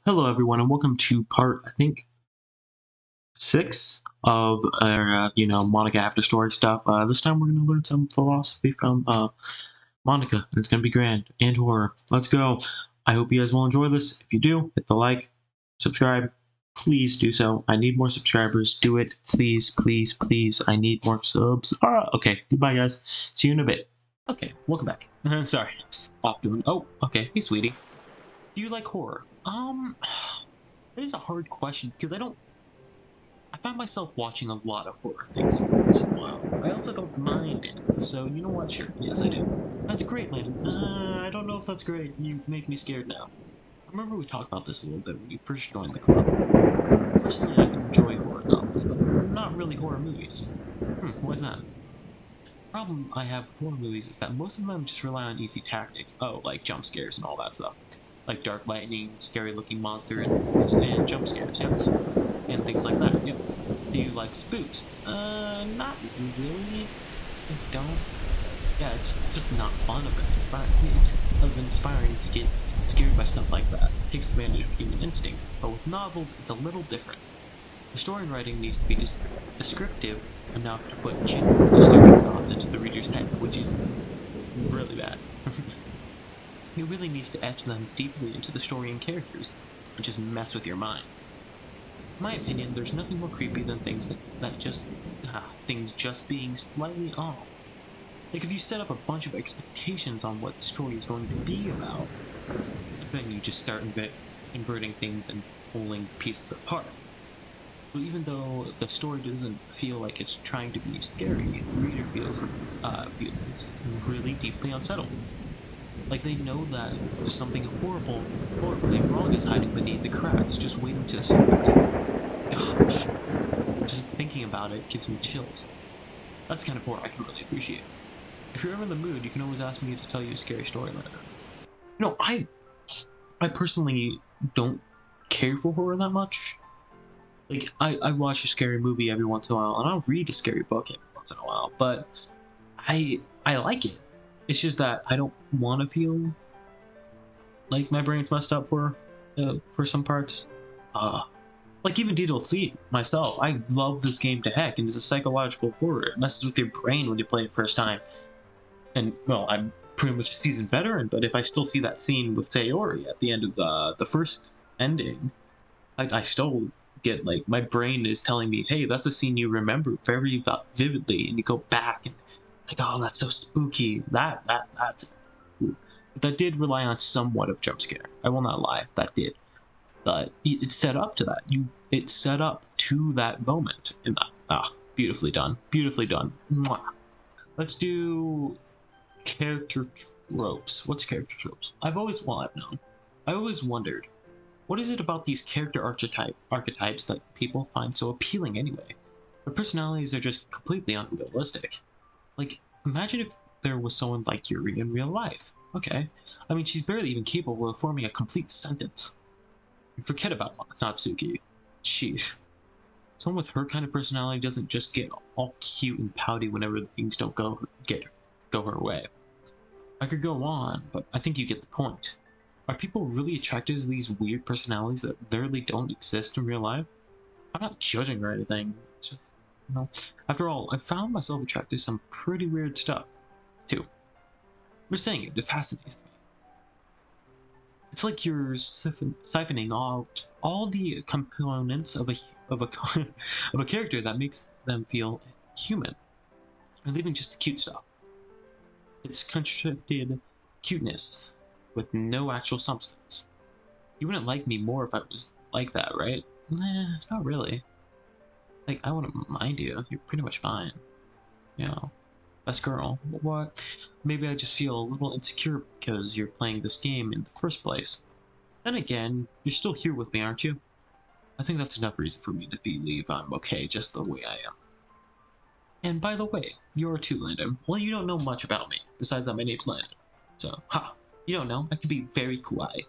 Hello, everyone, and welcome to part, I think, 6 of our, Monica After Story stuff. This time we're going to learn some philosophy from Monica, and it's going to be grand and horror. Let's go. I hope you guys will enjoy this. If you do, hit the like, subscribe. Please do so. I need more subscribers. Do it. Please, please, please. I need more subs. Okay. Goodbye, guys. See you in a bit. Okay, welcome back. Sorry, I was off doing... Oh, okay. Hey, sweetie. Do you like horror? That is a hard question because I find myself watching a lot of horror things once in a while. I also don't mind it, so you know what? Sure, yes, I do. That's great, Landon. I don't know if that's great. You make me scared now. I remember we talked about this a little bit when you first joined the club. Personally, I can enjoy horror novels, but not really horror movies. Why's that? The problem I have with horror movies is that most of them just rely on easy tactics. Oh, like jump scares and all that stuff. Like dark lightning, scary looking monster, and jump scares, yeah. And things like that, yeah. Do you like spooks? Not really. I don't. Yeah, it's just not fun of inspiring to get scared by stuff like that. It takes advantage of human instinct. But with novels, it's a little different. The story writing needs to be descriptive enough to put genuine disturbing thoughts into the reader's head, which is really bad. It really needs to etch them deeply into the story and characters, and just mess with your mind. In my opinion, there's nothing more creepy than things things just being slightly off. Like if you set up a bunch of expectations on what the story is going to be about, then you just start inverting things and pulling the pieces apart. So even though the story doesn't feel like it's trying to be scary, the reader feels really deeply unsettled. Like they know that something horribly wrong is hiding beneath the cracks, just waiting to surface. Gosh, just thinking about it gives me chills. That's the kind of horror I can really appreciate. If you're ever in the mood, you can always ask me to tell you a scary story later. No, I personally don't care for horror that much. Like, I watch a scary movie every once in a while, and I'll read a scary book every once in a while, but I like it. It's just that I don't want to feel like my brain's messed up for some parts. Like even Ddlc myself, I love this game to heck, and it's a psychological horror. It messes with your brain when you play it first time. And well, I'm pretty much a seasoned veteran, but if I still see that scene with Sayori at the end of the first ending, I still get like my brain is telling me, hey, that's a scene you remember very vividly, and you go back and like, oh, that's so spooky. That's. But that did rely on somewhat of jump scare. I will not lie, that did. But it's set up to that. It's set up to that moment. And beautifully done. Beautifully done. Mwah. Let's do character tropes. What's character tropes? I've always known. I always wondered, what is it about these character archetypes that people find so appealing anyway? Their personalities are just completely unrealistic. Like, imagine if there was someone like Yuri in real life. Okay. I mean, she's barely even capable of forming a complete sentence. And forget about Natsuki. Sheesh. Someone with her kind of personality doesn't just get all cute and pouty whenever things don't go her way. I could go on, but I think you get the point. Are people really attracted to these weird personalities that literally don't exist in real life? I'm not judging or anything. It's just, after all, I found myself attracted to some pretty weird stuff, too. We're saying it fascinates me. It's like you're siphoning out all the components of a character that makes them feel human, and leaving just the cute stuff. It's constructed cuteness with no actual substance. You wouldn't like me more if I was like that, right? Nah, not really. Like, I wouldn't mind you. You're pretty much fine. Best girl. What? Maybe I just feel a little insecure because you're playing this game in the first place. Then again, you're still here with me, aren't you? I think that's enough reason for me to believe I'm okay just the way I am. And by the way, you're too, Landon. Well, you don't know much about me, besides that my name's Landon. So, you don't know. I can be very kawaii.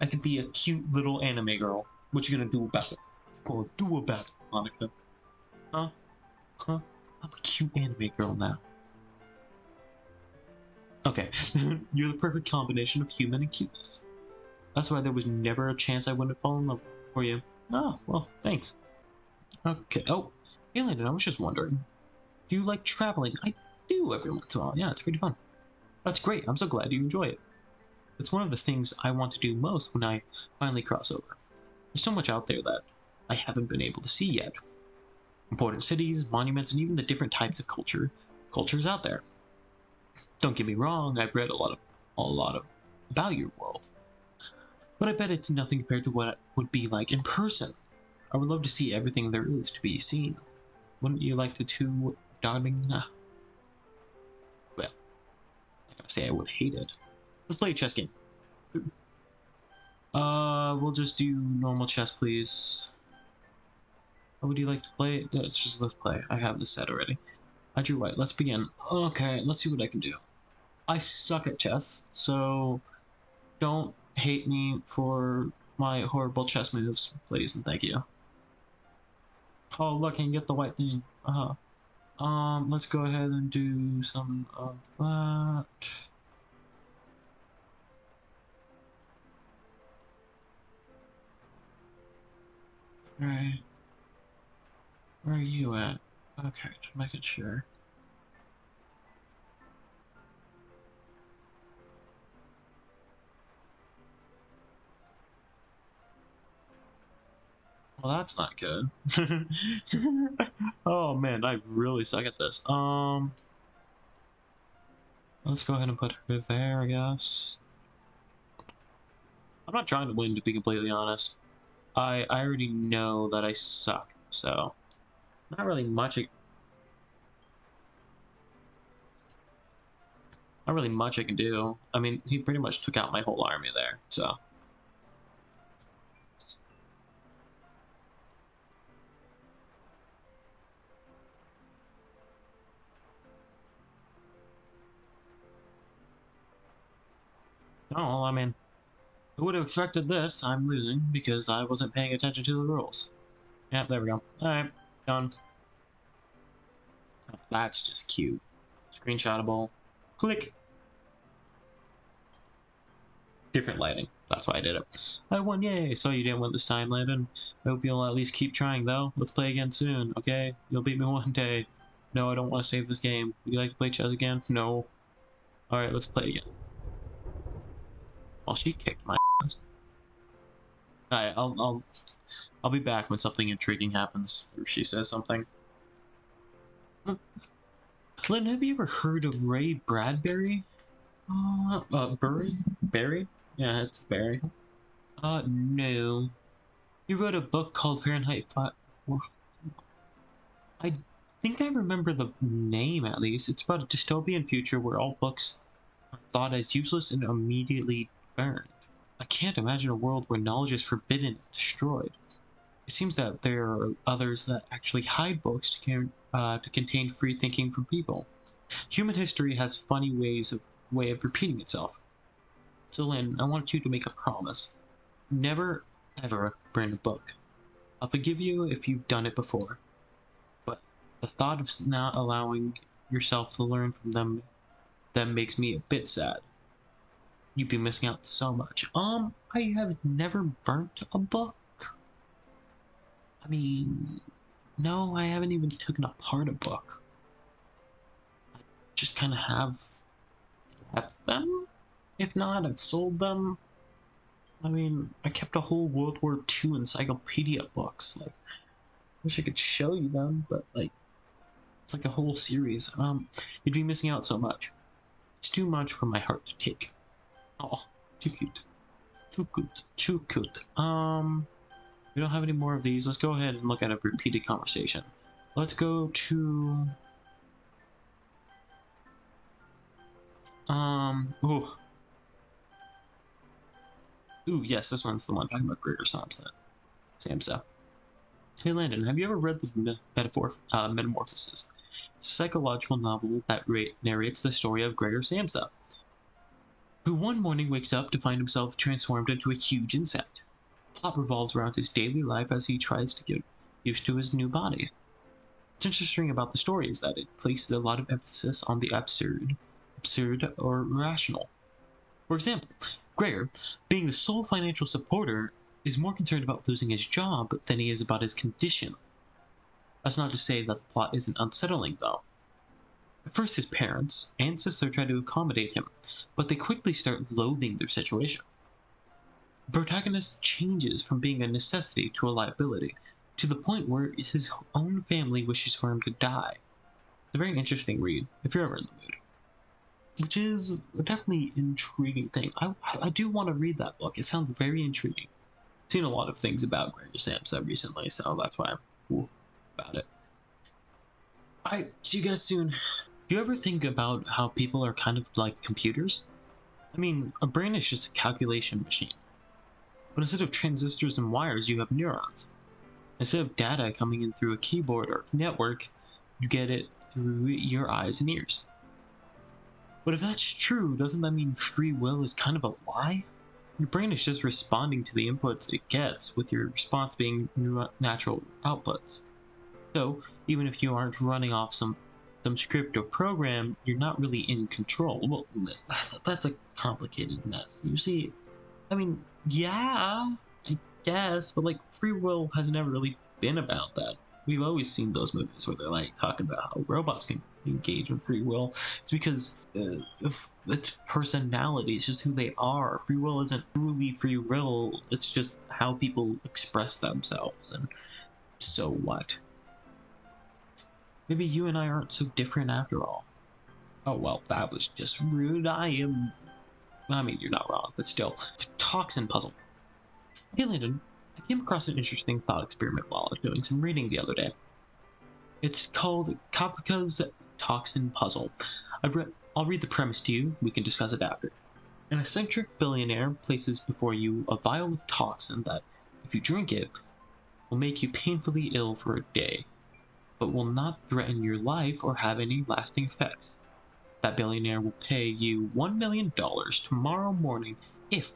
I can be a cute little anime girl. What you gonna do about it? Or do about it, Monika? Huh? I'm a cute anime girl now. Okay, you're the perfect combination of human and cuteness. That's why there was never a chance I wouldn't fall in love for you. Oh, well, thanks. Okay. Oh, hey, Landon, I was just wondering. Do you like traveling? I do every once in a while. Yeah, it's pretty fun. That's great. I'm so glad you enjoy it. It's one of the things I want to do most when I finally cross over. There's so much out there that I haven't been able to see yet. Important cities, monuments, and even the different types of cultures out there. Don't get me wrong, I've read a lot of about your world, but I bet it's nothing compared to what it would be like in person. I would love to see everything there is to be seen. Wouldn't you like to too, darling? Well, I gotta say I would hate it. Let's play a chess game. We'll just do normal chess, please. How would you like to play? Let's play. I have this set already. I drew white. Let's begin. Okay, let's see what I can do. I suck at chess, so don't hate me for my horrible chess moves, please and thank you. Oh, look, I can get the white thing. Let's go ahead and do some of that. Alright. Where are you at? Okay, just making sure. Well, that's not good. Oh man, I really suck at this. Let's go ahead and put her there, I guess. I'm not trying to win, to be completely honest. I already know that I suck, so not really much. Not really much I can do. I mean, he pretty much took out my whole army there, so. Oh, I mean, who would have expected this? I'm losing because I wasn't paying attention to the rules. Yeah, there we go. Alright, done. Oh, that's just cute. Screenshotable. Click. Different lighting. That's why I did it. I won, yay! So you didn't win this time, Landon. I hope you'll at least keep trying, though. Let's play again soon, okay? You'll beat me one day. No, I don't want to save this game. Would you like to play chess again? No. Alright, let's play again. Well, she kicked my ass. Alright, I'll be back when something intriguing happens, or she says something. Lynn, have you ever heard of Ray Bradbury? Barry? Yeah, it's Barry. No. He wrote a book called Fahrenheit 5. I think I remember the name at least. It's about a dystopian future where all books are thought as useless and immediately burned. I can't imagine a world where knowledge is forbidden and destroyed. It seems that there are others that actually hide books to contain free thinking from people. Human history has funny way of repeating itself. So Lynn, I want you to make a promise. Never, ever burn a book. I'll forgive you if you've done it before. But the thought of not allowing yourself to learn from them makes me a bit sad. You'd be missing out so much. I have never burnt a book. I mean, no, I haven't even taken apart a book. I just kind of have kept them. If not, I've sold them. I mean, I kept a whole World War II encyclopedia books. Like, I wish I could show you them, but like, it's like a whole series. You'd be missing out so much. It's too much for my heart to take. Oh, too cute. Too cute. Too cute. We don't have any more of these. Let's go ahead and look at a repeated conversation. Let's go to... Ooh. Ooh, yes, this one's the one talking about Gregor Samsa. Hey Landon, have you ever read the Metamorphosis? It's a psychological novel that narrates the story of Gregor Samsa, who one morning wakes up to find himself transformed into a huge insect. The plot revolves around his daily life as he tries to get used to his new body. What's interesting about the story is that it places a lot of emphasis on the absurd or irrational. For example, Greyer, being the sole financial supporter, is more concerned about losing his job than he is about his condition. That's not to say that the plot isn't unsettling, though. At first, his parents and sister try to accommodate him, but they quickly start loathing their situation. The protagonist changes from being a necessity to a liability, to the point where his own family wishes for him to die. It's a very interesting read, if you're ever in the mood. Which is definitely an intriguing thing. I do want to read that book. It sounds very intriguing. I've seen a lot of things about Gregory Samsa recently, so that's why I'm cool about it. Alright, see you guys soon. Do you ever think about how people are kind of like computers? I mean, a brain is just a calculation machine. But instead of transistors and wires, you have neurons. Instead of data coming in through a keyboard or network, you get it through your eyes and ears. But if that's true, doesn't that mean free will is kind of a lie? Your brain is just responding to the inputs it gets, with your response being natural outputs. So, even if you aren't running off some script or program, you're not really in control. Well, that's a complicated mess. You see, I mean, yeah, I guess, but like, free will has never really been about that. We've always seen those movies where they're like talking about how robots can engage in free will. It's because of its personality, it's just who they are. Free will isn't truly free will, it's just how people express themselves, and so what? Maybe you and I aren't so different after all. Oh well, that was just rude. I mean, you're not wrong, but still. Toxin puzzle. Hey Landon, I came across an interesting thought experiment while I was doing some reading the other day. It's called Kafka's Toxin Puzzle. I'll read the premise to you, we can discuss it after. An eccentric billionaire places before you a vial of toxin that, if you drink it, will make you painfully ill for a day, but will not threaten your life or have any lasting effects. That billionaire will pay you $1 million tomorrow morning if,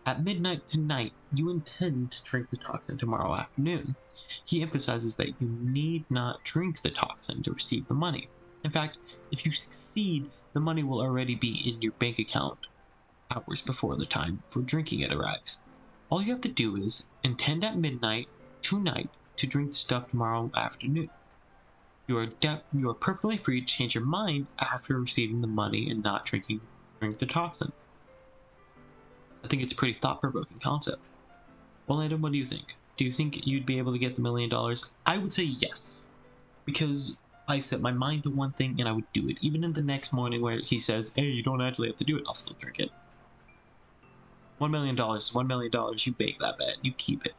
at midnight tonight, you intend to drink the toxin tomorrow afternoon. He emphasizes that you need not drink the toxin to receive the money. In fact, if you succeed, the money will already be in your bank account hours before the time for drinking it arrives. All you have to do is intend at midnight tonight to drink the stuff tomorrow afternoon. You are perfectly free to change your mind after receiving the money and not drink the toxin. I think it's a pretty thought-provoking concept. Well, Landon, what do you think? Do you think you'd be able to get the $1 million? I would say yes, because I set my mind to one thing and I would do it. Even in the next morning where he says, hey, you don't actually have to do it, I'll still drink it. $1 million, $1 million, you bake that bet, you keep it.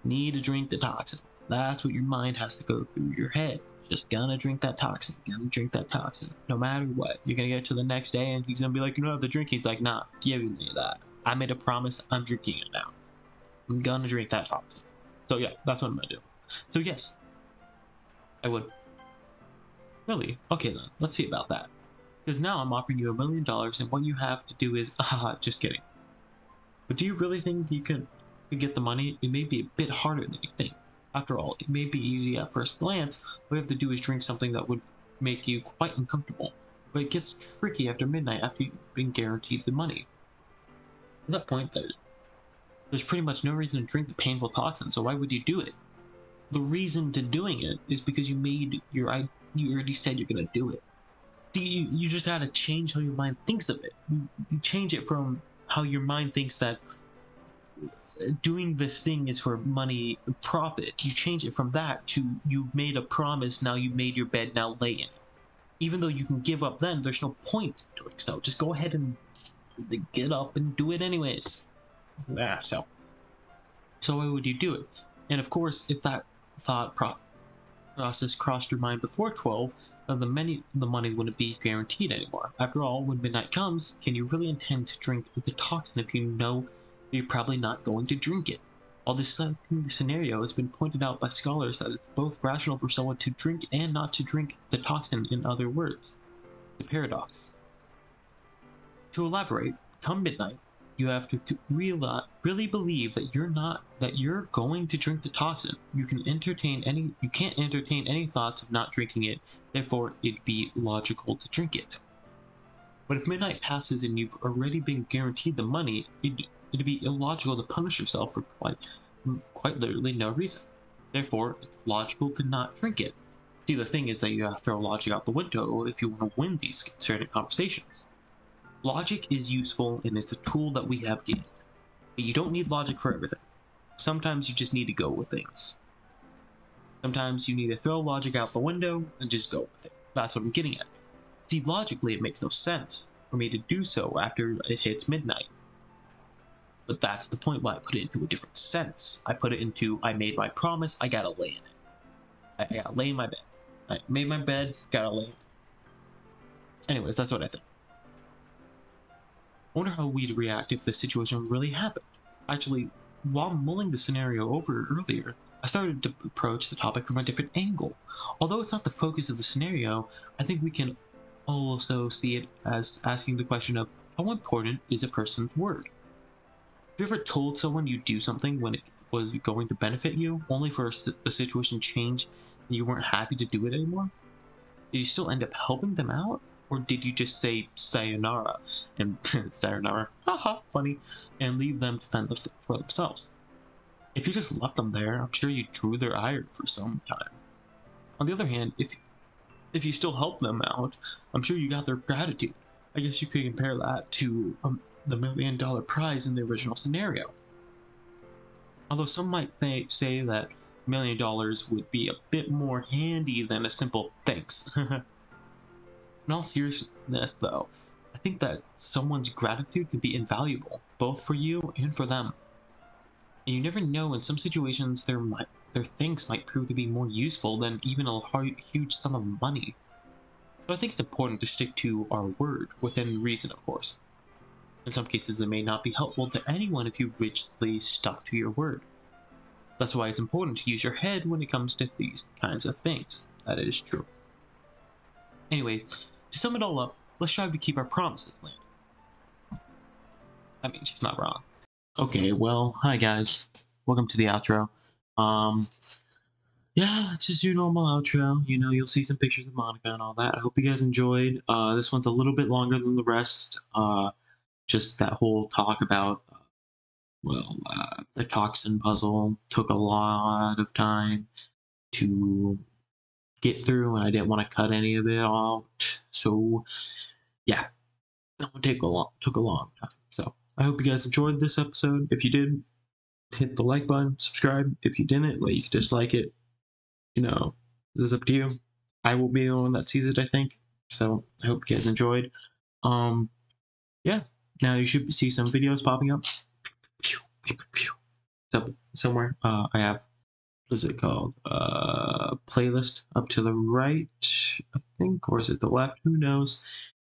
Need to drink the toxin. That's what your mind has to go through your head. Just gonna drink that toxin, no matter what. You're gonna get to the next day and he's gonna be like, you don't have to drink. He's like, nah, give me that. I made a promise, I'm drinking it now. I'm gonna drink that toxin. So yeah, that's what I'm gonna do. So yes, I would. Really? Okay then, let's see about that. Because now I'm offering you $1 million and what you have to do is, just kidding. But do you really think you could get the money? It may be a bit harder than you think. After all, it may be easy at first glance. All you have to do is drink something that would make you quite uncomfortable. But it gets tricky after midnight after you've been guaranteed the money. At that point, there's pretty much no reason to drink the painful toxin, so why would you do it? The reason to doing it is because you already said you're gonna do it. See, you just gotta change how your mind thinks of it. You change it from how your mind thinks that doing this thing is for money profit. You change it from that to you've made a promise, now you've made your bed, now lay in it. Even though you can give up then, there's no point to doing so. Just go ahead and get up and do it anyways. So why would you do it? And of course, if that thought process crossed your mind before 12, the money wouldn't be guaranteed anymore. After all, when midnight comes, can you really intend to drink the toxin if you know you're probably not going to drink it? While this scenario has been pointed out by scholars that it's both rational for someone to drink and not to drink the toxin, in other words. The paradox. To elaborate, come midnight, you have to really believe that you're going to drink the toxin. You can't entertain any thoughts of not drinking it, therefore it'd be logical to drink it. But if midnight passes and you've already been guaranteed the money, it'd be illogical to punish yourself for quite literally no reason. Therefore, it's logical to not drink it. See, the thing is that you have to throw logic out the window if you want to win these certain conversations. Logic is useful and it's a tool that we have gained. But you don't need logic for everything. Sometimes you just need to go with things. Sometimes you need to throw logic out the window and just go with it. That's what I'm getting at. See, logically it makes no sense for me to do so after it hits midnight. But that's the point why I put it into a different sense. I put it into, I made my promise, I gotta lay in it. I gotta lay in my bed. I made my bed, gotta lay in it. Anyways, that's what I think. I wonder how we'd react if this situation really happened. Actually, while mulling the scenario over earlier, I started to approach the topic from a different angle. Although it's not the focus of the scenario, I think we can also see it as asking the question of how important is a person's word? Have you ever told someone you'd do something when it was going to benefit you, only for the situation change and you weren't happy to do it anymore? Did you still end up helping them out? Or did you just say sayonara and sayonara, haha, funny, and leave them to fend for themselves? If you just left them there, I'm sure you drew their ire for some time. On the other hand, if you still help them out, I'm sure you got their gratitude. I guess you could compare that to the $1 million prize in the original scenario. Although some might say that $1 million would be a bit more handy than a simple thanks. In all seriousness, though, I think that someone's gratitude can be invaluable, both for you and for them. And you never know, in some situations their thanks might prove to be more useful than even a huge sum of money. So I think it's important to stick to our word, within reason of course. In some cases it may not be helpful to anyone if you rigidly stuck to your word. That's why it's important to use your head when it comes to these kinds of things. That is true. Anyway, to sum it all up, let's strive to keep our promises, Land. I mean, she's not wrong. Okay, well, hi guys. Welcome to the outro. Yeah, it's just your normal outro. You know, you'll see some pictures of Monika and all that. I hope you guys enjoyed. This one's a little bit longer than the rest. Just that whole talk about, the toxin puzzle took a lot of time to get through, and I didn't want to cut any of it out. So, yeah, that one took a long time. So, I hope you guys enjoyed this episode. If you did, hit the like button, subscribe. If you didn't, well, you can dislike it. You know, this is up to you. I will be the one that sees it, I think. So I hope you guys enjoyed. Yeah. Now you should see some videos popping up. Somewhere. I have, what is it called? Playlist up to the right, I think, or is it the left? Who knows?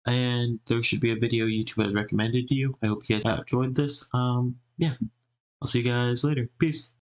And there should be a video YouTube has recommended to you. I hope you guys enjoyed this. Yeah. I'll see you guys later. Peace.